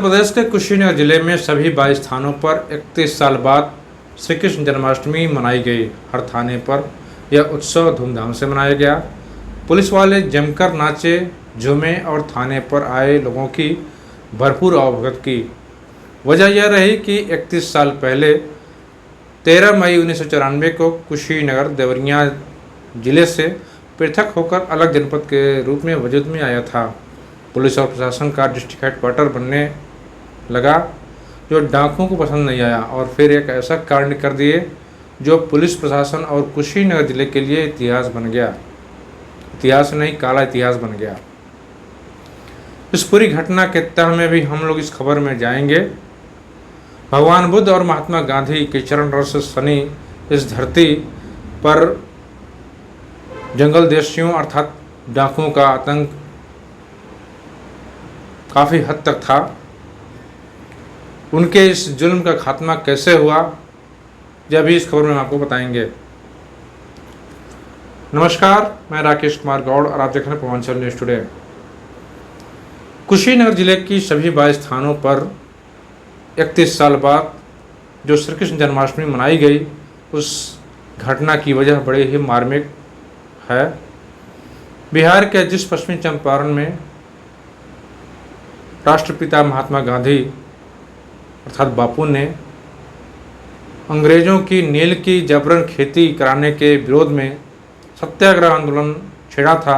प्रदेश के कुशीनगर जिले में सभी 22 थानों पर 31 साल बाद श्री कृष्ण जन्माष्टमी मनाई गई। हर थाने पर यह उत्सव धूमधाम से मनाया गया। पुलिस वाले जमकर नाचे, झूमे और थाने पर आए लोगों की भरपूर आवभगत की। वजह यह रही कि 31 साल पहले 13 मई 1994 को कुशीनगर देवरिया जिले से पृथक होकर अलग जनपद के रूप में वजूद में आया था। पुलिस और प्रशासन का डिस्ट्रिक्ट हेडक्वार्टर बनने लगा जो डाकुओं को पसंद नहीं आया और फिर एक ऐसा कांड कर दिए जो पुलिस प्रशासन और कुशीनगर जिले के लिए इतिहास बन गया। इतिहास नहीं, काला इतिहास बन गया। इस पूरी घटना के तह में भी हम लोग इस खबर में जाएंगे। भगवान बुद्ध और महात्मा गांधी के चरण रस सनी इस धरती पर जंगल देशियों अर्थात डाकुओं का आतंक काफ़ी हद तक था। उनके इस जुल्म का खात्मा कैसे हुआ, यह भी इस खबर में आपको बताएंगे। नमस्कार, मैं राकेश कुमार गौड़ और आप देख रहे हैं पूर्वांचल न्यूज़ टुडे। कुशीनगर जिले की सभी 22 थानों पर 31 साल बाद जो श्री कृष्ण जन्माष्टमी मनाई गई, उस घटना की वजह बड़े ही मार्मिक है। बिहार के जिस पश्चिमी चंपारण में राष्ट्रपिता महात्मा गांधी अर्थात बापू ने अंग्रेज़ों की नील की जबरन खेती कराने के विरोध में सत्याग्रह आंदोलन छेड़ा था,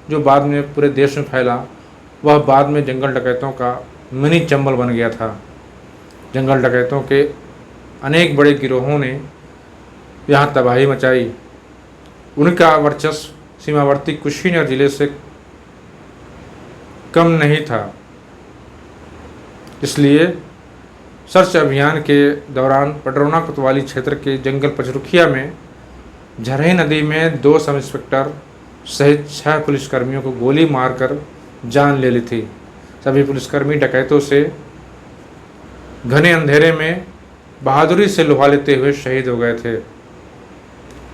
जो बाद में पूरे देश में फैला, वह बाद में जंगल डकैतों का मिनी चंबल बन गया था। जंगल डकैतों के अनेक बड़े गिरोहों ने यहाँ तबाही मचाई। उनका वर्चस्व सीमावर्ती कुशीनगर जिले से कम नहीं था। इसलिए सर्च अभियान के दौरान पडरौना कोतवाली क्षेत्र के जंगल पचरुखिया में झरही नदी में 2 सब इंस्पेक्टर सहित 6 पुलिसकर्मियों को गोली मारकर जान ले ली थी। सभी पुलिसकर्मी डकैतों से घने अंधेरे में बहादुरी से लुहा लेते हुए शहीद हो गए थे।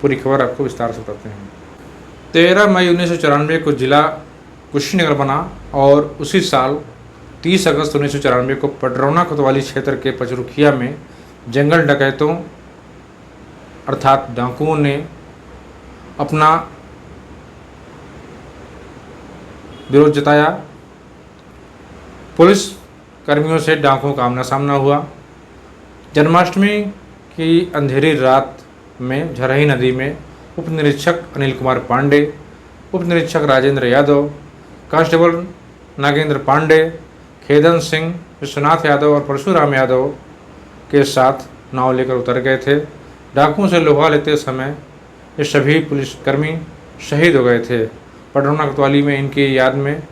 पूरी खबर आपको विस्तार से बताते हैं। 13 मई 1994 को जिला कुशीनगर बना और उसी साल 30 अगस्त 1994 को पडरौना कोतवाली क्षेत्र के पचरुखिया में जंगल डकैतों अर्थात डाकुओं ने अपना विरोध जताया। पुलिस कर्मियों से डाकुओं का आमना सामना हुआ। जन्माष्टमी की अंधेरी रात में झरही नदी में उप निरीक्षक अनिल कुमार पांडे, उप निरीक्षक राजेंद्र यादव, कांस्टेबल नागेंद्र पांडे, खेदन सिंह, विश्वनाथ यादव और परशुराम यादव के साथ नाव लेकर उतर गए थे। डाकुओं से लोहा लेते समय ये सभी पुलिसकर्मी शहीद हो गए थे। पडरौना कोतवाली में इनकी याद में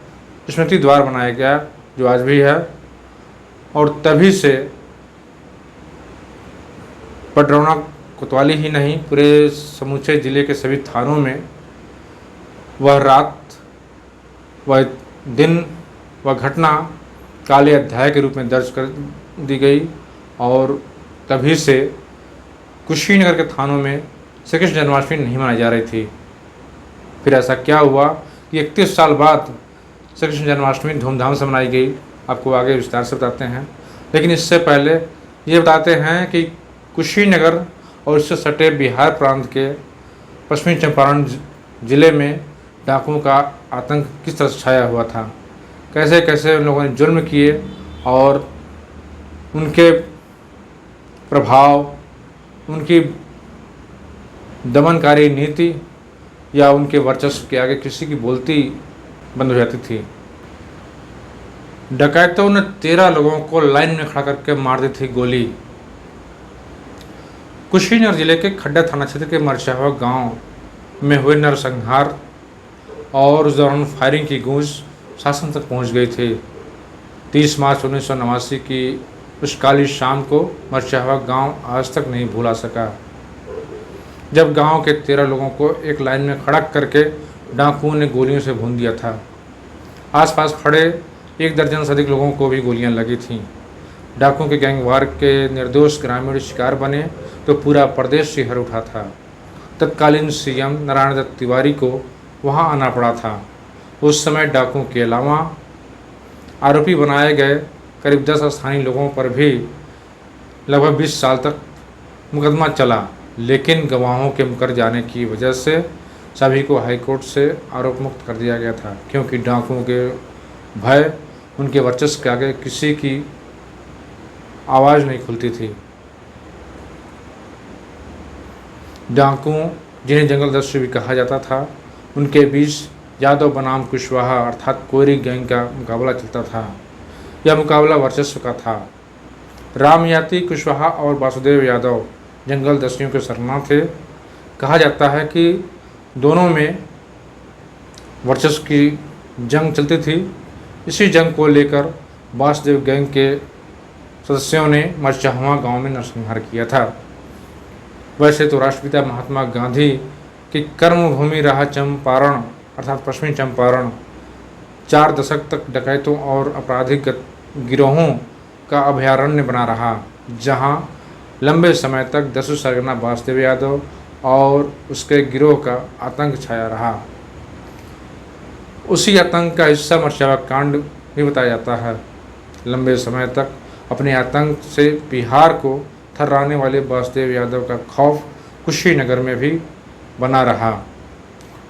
स्मृति द्वार बनाया गया जो आज भी है और तभी से पडरौना कोतवाली ही नहीं, पूरे समूचे जिले के सभी थानों में वह रात, वह दिन, वह घटना काले अध्याय के रूप में दर्ज कर दी गई और तभी से कुशीनगर के थानों में श्री कृष्ण जन्माष्टमी नहीं मनाई जा रही थी। फिर ऐसा क्या हुआ कि 31 साल बाद श्री कृष्ण जन्माष्टमी धूमधाम से मनाई गई, आपको आगे विस्तार से बताते हैं। लेकिन इससे पहले ये बताते हैं कि कुशीनगर और इससे सटे बिहार प्रांत के पश्चिमी चंपारण जिले में डाकुओं का आतंक किस तरह से छाया हुआ था, कैसे कैसे उन लोगों ने जुल्म किए और उनके प्रभाव, उनकी दमनकारी नीति या उनके वर्चस्व के आगे किसी की बोलती बंद हो जाती थी। डकैतों ने 13 लोगों को लाइन में खड़ा करके मार दी थी गोली। कुशीनगर जिले के खड्डा थाना क्षेत्र के मरचावा गांव में हुए नरसंहार और उस दौरान फायरिंग की गूंज शासन तक पहुंच गई थी। 30 मार्च 1989 की उस काली शाम को मरचावा गांव आज तक नहीं भूला सका, जब गांव के 13 लोगों को एक लाइन में खड़ा करके डाकुओं ने गोलियों से भून दिया था। आसपास खड़े 1 दर्जन से अधिक लोगों को भी गोलियां लगी थीं। डाकुओं के गैंगवार के निर्दोष ग्रामीण शिकार बने तो पूरा प्रदेश सिहर उठा था। तत्कालीन सीएम नारायण दत्त तिवारी को वहां आना पड़ा था। उस समय डाकुओं के अलावा आरोपी बनाए गए करीब 10 स्थानीय लोगों पर भी लगभग 20 साल तक मुकदमा चला, लेकिन गवाहों के मुकर जाने की वजह से सभी को हाईकोर्ट से आरोप मुक्त कर दिया गया था, क्योंकि डाकुओं के भय उनके वर्चस्व के आगे किसी की आवाज़ नहीं खुलती थी। डाकुओं, जिन्हें जंगल दस्यु भी कहा जाता था, उनके बीच यादव बनाम कुशवाहा अर्थात कोयरी गैंग का मुकाबला चलता था। यह मुकाबला वर्चस्व का था। राम याती कुशवाहा और वासुदेव यादव जंगल दस्युओं के सरना थे। कहा जाता है कि दोनों में वर्चस्व की जंग चलती थी। इसी जंग को लेकर वासुदेव गैंग के सदस्यों ने मरचाहुआ गांव में नरसंहार किया था। वैसे तो राष्ट्रपिता महात्मा गांधी की कर्मभूमि रहा चंपारण अर्थात पश्चिमी चंपारण 4 दशक तक डकैतों और आपराधिक गिरोहों का अभयारण्य बना रहा, जहां लंबे समय तक दस्यु सरगना वासुदेव यादव और उसके गिरोह का आतंक छाया रहा। उसी आतंक का हिस्सा मरचावा कांड भी बताया जाता है। लंबे समय तक अपने आतंक से बिहार को थर्राने वाले वासुदेव यादव का खौफ कुशीनगर में भी बना रहा।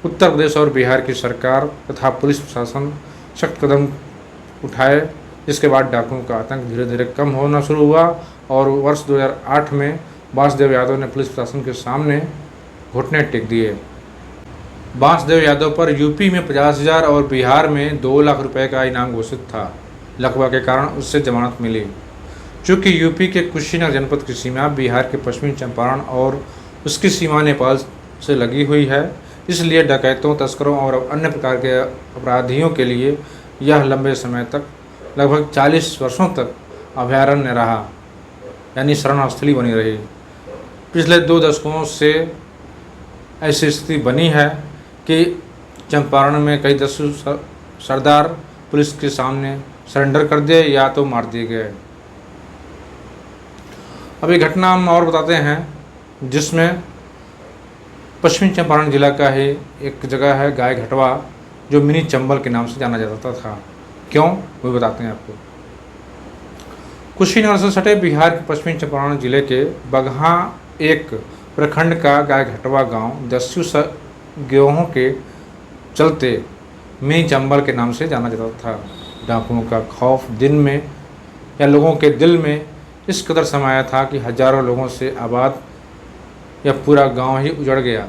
उत्तर प्रदेश और बिहार की सरकार तथा पुलिस प्रशासन सख्त कदम उठाए, जिसके बाद डाकुओं का आतंक धीरे धीरे कम होना शुरू हुआ और वर्ष 2008 में वासुदेव यादव ने पुलिस प्रशासन के सामने घुटने टेक दिए। वासुदेव यादव पर यूपी में 50,000 और बिहार में 2 लाख रुपए का इनाम घोषित था। लकवा के कारण उससे जमानत मिली। चूँकि यूपी के कुशीनगर जनपद की सीमा बिहार के पश्चिमी चंपारण और उसकी सीमा नेपाल से लगी हुई है, इसलिए डकैतों, तस्करों और अन्य प्रकार के अपराधियों के लिए यह लंबे समय तक लगभग 40 वर्षों तक अभयारण्य रहा, यानी शरणस्थली बनी रही। पिछले 2 दशकों से ऐसी स्थिति बनी है कि चंपारण में कई दस्यु सरदार पुलिस के सामने सरेंडर कर दिए या तो मार दिए गए। अब ये घटना हम और बताते हैं, जिसमें पश्चिमी चंपारण जिला का ही एक जगह है गाय घटवा, जो मिनी चंबल के नाम से जाना जाता था। क्यों, वो बताते हैं आपको। कुशीनगर से सटे बिहार के पश्चिमी चंपारण जिले के बगहा एक प्रखंड का गाय घटवा गांव दस्यु गिरोहों के चलते मिनी चंबल के नाम से जाना जाता था। डाकुओं का खौफ दिन में या लोगों के दिल में इस कदर समाया था कि हजारों लोगों से आबाद या पूरा गांव ही उजड़ गया।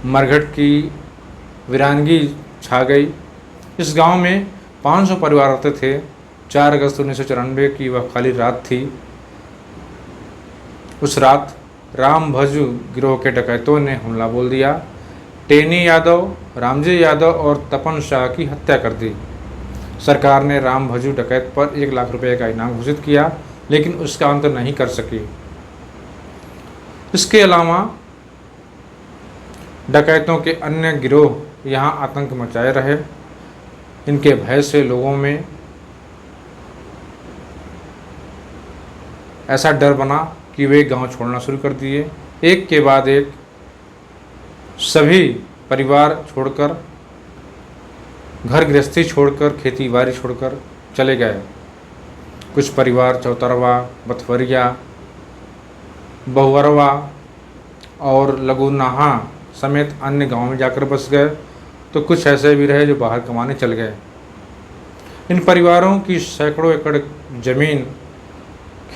मरघट की वीरानगी छा गई। इस गांव में 500 परिवार रहते थे। 4 अगस्त 1994 की वह खाली रात थी। उस रात राम भजू गिरोह के डकैतों ने हमला बोल दिया। टेनी यादव, रामजी यादव और तपन शाह की हत्या कर दी। सरकार ने राम भजू डकैत पर 1 लाख रुपए का इनाम घोषित किया, लेकिन उसका अंत नहीं कर सकी। इसके अलावा डकैतों के अन्य गिरोह यहाँ आतंक मचाए रहे। इनके भय से लोगों में ऐसा डर बना कि वे गांव छोड़ना शुरू कर दिए। एक के बाद एक सभी परिवार छोड़कर, घर गृहस्थी छोड़कर, खेती बाड़ी छोड़कर चले गए। कुछ परिवार चौतरवा, बथवरिया, बहुवरवा और लगुनाहा समेत अन्य गांव में जाकर बस गए, तो कुछ ऐसे भी रहे जो बाहर कमाने चल गए। इन परिवारों की सैकड़ों एकड़ जमीन,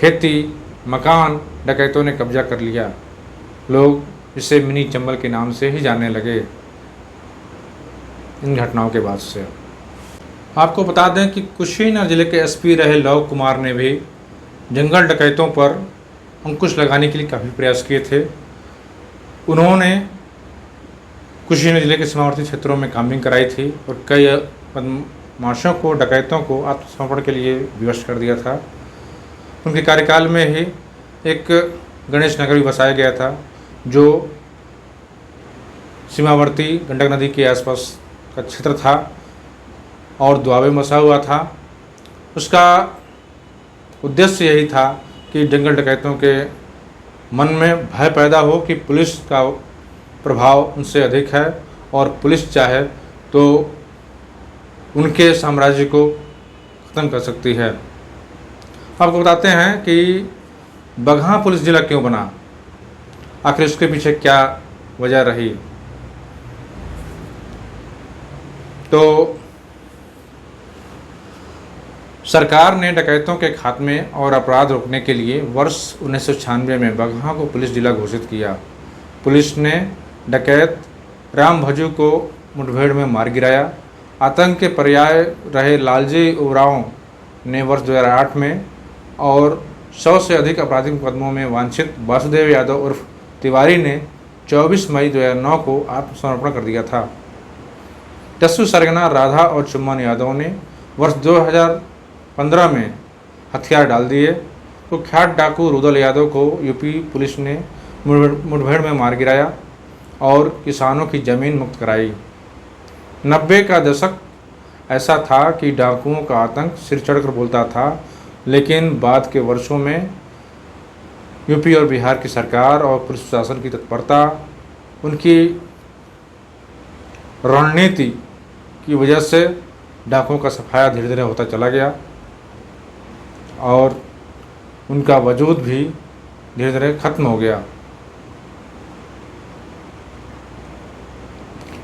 खेती, मकान डकैतों ने कब्जा कर लिया। लोग इसे मिनी चंबल के नाम से ही जानने लगे इन घटनाओं के बाद से। आपको बता दें कि कुशीनगर जिले के एसपी रहे लव कुमार ने भी जंगल डकैतों पर अंकुश लगाने के लिए काफ़ी प्रयास किए थे। उन्होंने कुशीनगर जिले के सीमावर्ती क्षेत्रों में काम्बिंग कराई थी और कई बदमाशों को, डकैतों को आत्मसमर्पण के लिए विवश कर दिया था। उनके कार्यकाल में ही एक गणेश नगर भी बसाया गया था, जो सीमावर्ती गंडक नदी के आसपास का क्षेत्र था और दुआबे में बसा हुआ था। उसका उद्देश्य यही था कि जंगल डकैतों के मन में भय पैदा हो कि पुलिस का प्रभाव उनसे अधिक है और पुलिस चाहे तो उनके साम्राज्य को ख़त्म कर सकती है। आपको बताते हैं कि बगहा पुलिस जिला क्यों बना, आखिर इसके पीछे क्या वजह रही। तो सरकार ने डकैतों के खात्मे और अपराध रोकने के लिए वर्ष 1996 में बगहा को पुलिस जिला घोषित किया। पुलिस ने डकैत राम भजू को मुठभेड़ में मार गिराया। आतंक के पर्याय रहे लालजी उरांव ने वर्ष 2008 में और 100 से अधिक आपराधिक मुकदमों में वांछित वासुदेव यादव उर्फ तिवारी ने 24 मई 2009 को आत्मसमर्पण कर दिया था। जस्सू सरगना, राधा और चुम्मन यादव ने वर्ष 2015 में हथियार डाल दिए। कुख्यात डाकू रुदल यादव को यूपी पुलिस ने मुठभेड़ में मार गिराया और किसानों की ज़मीन मुक्त कराई। 90 का दशक ऐसा था कि डाकुओं का आतंक सिर चढ़कर बोलता था, लेकिन बाद के वर्षों में यूपी और बिहार की सरकार और पुलिस प्रशासन की तत्परता, उनकी रणनीति की वजह से डाकुओं का सफाया धीरे धीरे होता चला गया और उनका वजूद भी धीरे धीरे खत्म हो गया।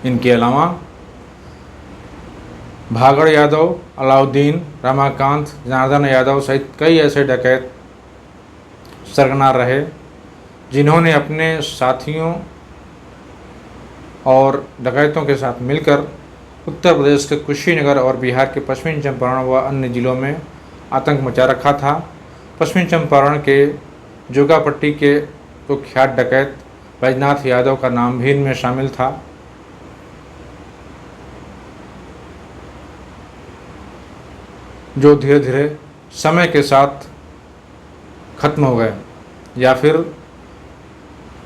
इनके अलावा भागड़ यादव, अलाउद्दीन, रमाकांत, जनार्दन यादव सहित कई ऐसे डकैत सरगना रहे जिन्होंने अपने साथियों और डकैतों के साथ मिलकर उत्तर प्रदेश के कुशीनगर और बिहार के पश्चिमी चंपारण व अन्य जिलों में आतंक मचा रखा था। पश्चिमी चंपारण के जोगापट्टी के कुख्यात डकैत बैजनाथ यादव का नाम भी इनमें शामिल था। जो धीरे धीरे समय के साथ खत्म हो गए या फिर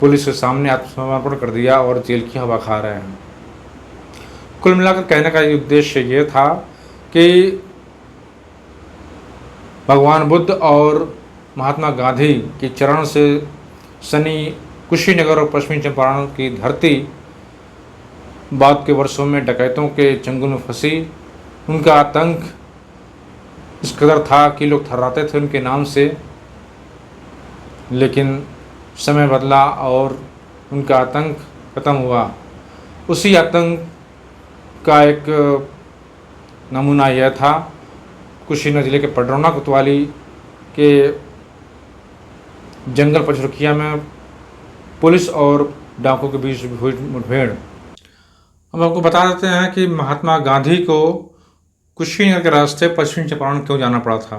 पुलिस के सामने आत्मसमर्पण कर दिया और जेल की हवा खा रहे हैं। कुल मिलाकर कहने का उद्देश्य ये था कि भगवान बुद्ध और महात्मा गांधी के चरण से सनी कुशीनगर और पश्चिमी चंपारण की धरती बाद के वर्षों में डकैतों के चंगुल में फंसी। उनका आतंक इस कदर था कि लोग थर्राते थे उनके नाम से, लेकिन समय बदला और उनका आतंक खत्म हुआ। उसी आतंक का एक नमूना यह था कुशीनगर जिले के पडरौना कोतवाली के जंगल पचरुखिया में पुलिस और डाकुओं के बीच हुई मुठभेड़। हम आपको बता देते हैं कि महात्मा गांधी को कुशीनगर के रास्ते पश्चिमी चंपारण क्यों जाना पड़ा था।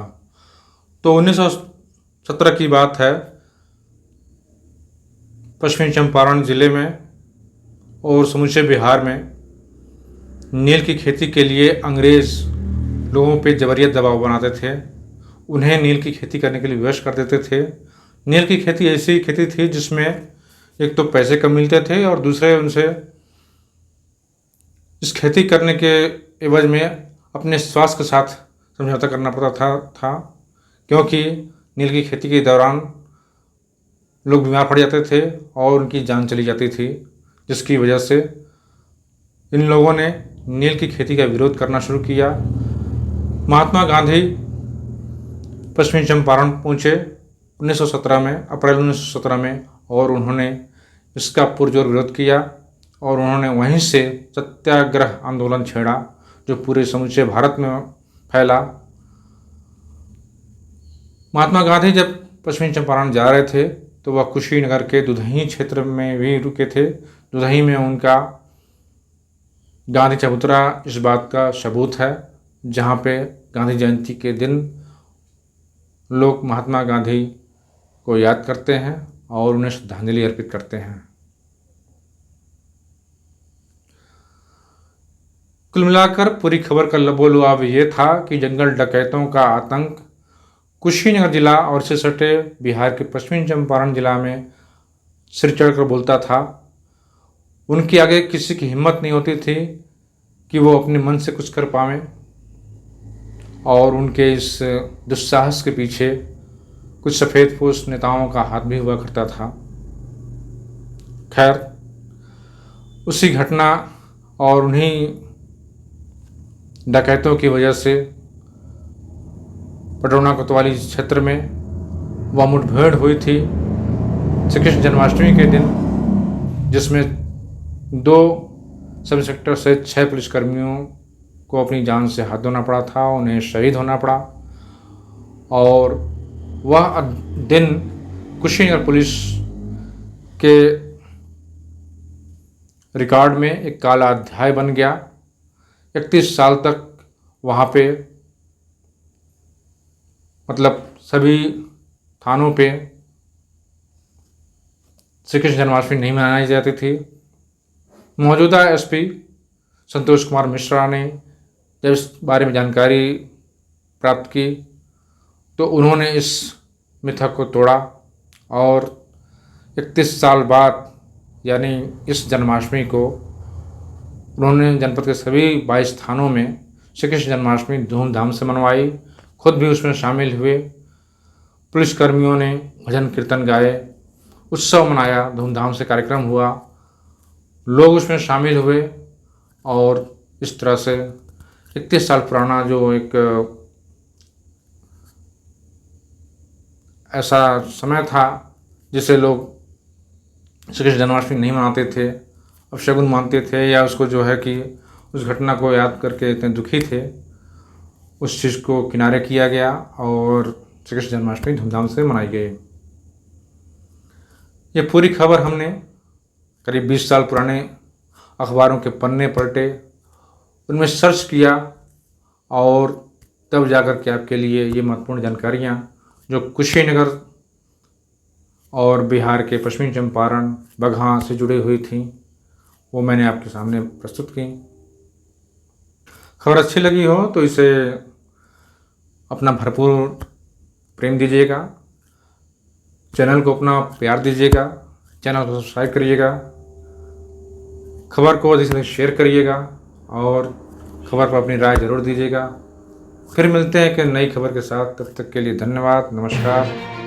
तो 1917 की बात है। पश्चिमी चंपारण जिले में और समूचे बिहार में नील की खेती के लिए अंग्रेज़ लोगों पे जबरियत दबाव बनाते थे। उन्हें नील की खेती करने के लिए विवश कर देते थे। नील की खेती ऐसी खेती थी जिसमें एक तो पैसे कम मिलते थे और दूसरे उनसे इस खेती करने के एवज में अपने स्वास्थ्य के साथ समझौता करना पड़ता था क्योंकि नील की खेती के दौरान लोग बीमार पड़ जाते थे और उनकी जान चली जाती थी, जिसकी वजह से इन लोगों ने नील की खेती का विरोध करना शुरू किया। महात्मा गांधी पश्चिमी चंपारण पहुँचे 1917 में, अप्रैल 1917 में, और उन्होंने इसका पुरजोर विरोध किया और उन्होंने वहीं से सत्याग्रह आंदोलन छेड़ा जो पूरे समूचे भारत में फैला। महात्मा गांधी जब पश्चिमी चंपारण जा रहे थे तो वह कुशीनगर के दुधही क्षेत्र में भी रुके थे। दुधही में उनका गांधी चबूतरा इस बात का सबूत है, जहाँ पे गांधी जयंती के दिन लोग महात्मा गांधी को याद करते हैं और उन्हें श्रद्धांजलि अर्पित करते हैं। कुल मिलाकर पूरी खबर का लबोलुआब ये था कि जंगल डकैतों का आतंक कुशीनगर जिला और इससे सटे बिहार के पश्चिमी चंपारण जिला में सिर चढ़कर बोलता था। उनके आगे किसी की हिम्मत नहीं होती थी कि वो अपने मन से कुछ कर पावें और उनके इस दुस्साहस के पीछे कुछ सफ़ेदपोश नेताओं का हाथ भी हुआ करता था। खैर, उसी घटना और उन्हीं डकैतों की वजह से पटरौना कोतवाली क्षेत्र में वह मुठभेड़ हुई थी श्री कृष्ण जन्माष्टमी के दिन, जिसमें 2 सब इंस्पेक्टर सहित 6 पुलिसकर्मियों को अपनी जान से हाथ धोना पड़ा था, उन्हें शहीद होना पड़ा। और वह दिन कुशीनगर पुलिस के रिकॉर्ड में एक काला अध्याय बन गया। 31 साल तक वहाँ पे मतलब सभी थानों पे श्री कृष्ण जन्माष्टमी नहीं मनाई जाती थी। मौजूदा एसपी संतोष कुमार मिश्रा ने जब इस बारे में जानकारी प्राप्त की तो उन्होंने इस मिथक को तोड़ा और 31 साल बाद यानी इस जन्माष्टमी को उन्होंने जनपद के सभी 22 थानों में श्री कृष्ण जन्माष्टमी धूमधाम से मनवाई। खुद भी उसमें शामिल हुए। पुलिसकर्मियों ने भजन कीर्तन गाए, उत्सव मनाया, धूमधाम से कार्यक्रम हुआ, लोग उसमें शामिल हुए और इस तरह से 31 साल पुराना जो एक ऐसा समय था जिसे लोग श्री कृष्ण जन्माष्टमी नहीं मनाते थे, अपशगुन मानते थे या उसको जो है कि उस घटना को याद करके इतने दुखी थे, उस चीज़ को किनारे किया गया और श्री कृष्ण जन्माष्टमी धूमधाम से मनाई गई। ये पूरी खबर हमने करीब 20 साल पुराने अखबारों के पन्ने पलटे, उनमें सर्च किया और तब जाकर के आपके लिए ये महत्वपूर्ण जानकारियाँ जो कुशीनगर और बिहार के पश्चिमी चंपारण, बगहा से जुड़ी हुई थी, वो मैंने आपके सामने प्रस्तुत की। खबर अच्छी लगी हो तो इसे अपना भरपूर प्रेम दीजिएगा, चैनल को अपना प्यार दीजिएगा, चैनल को सब्सक्राइब करिएगा, खबर को अधिक से अधिक शेयर करिएगा और खबर पर अपनी राय ज़रूर दीजिएगा। फिर मिलते हैं एक नई खबर के साथ, तब तक के लिए धन्यवाद, नमस्कार।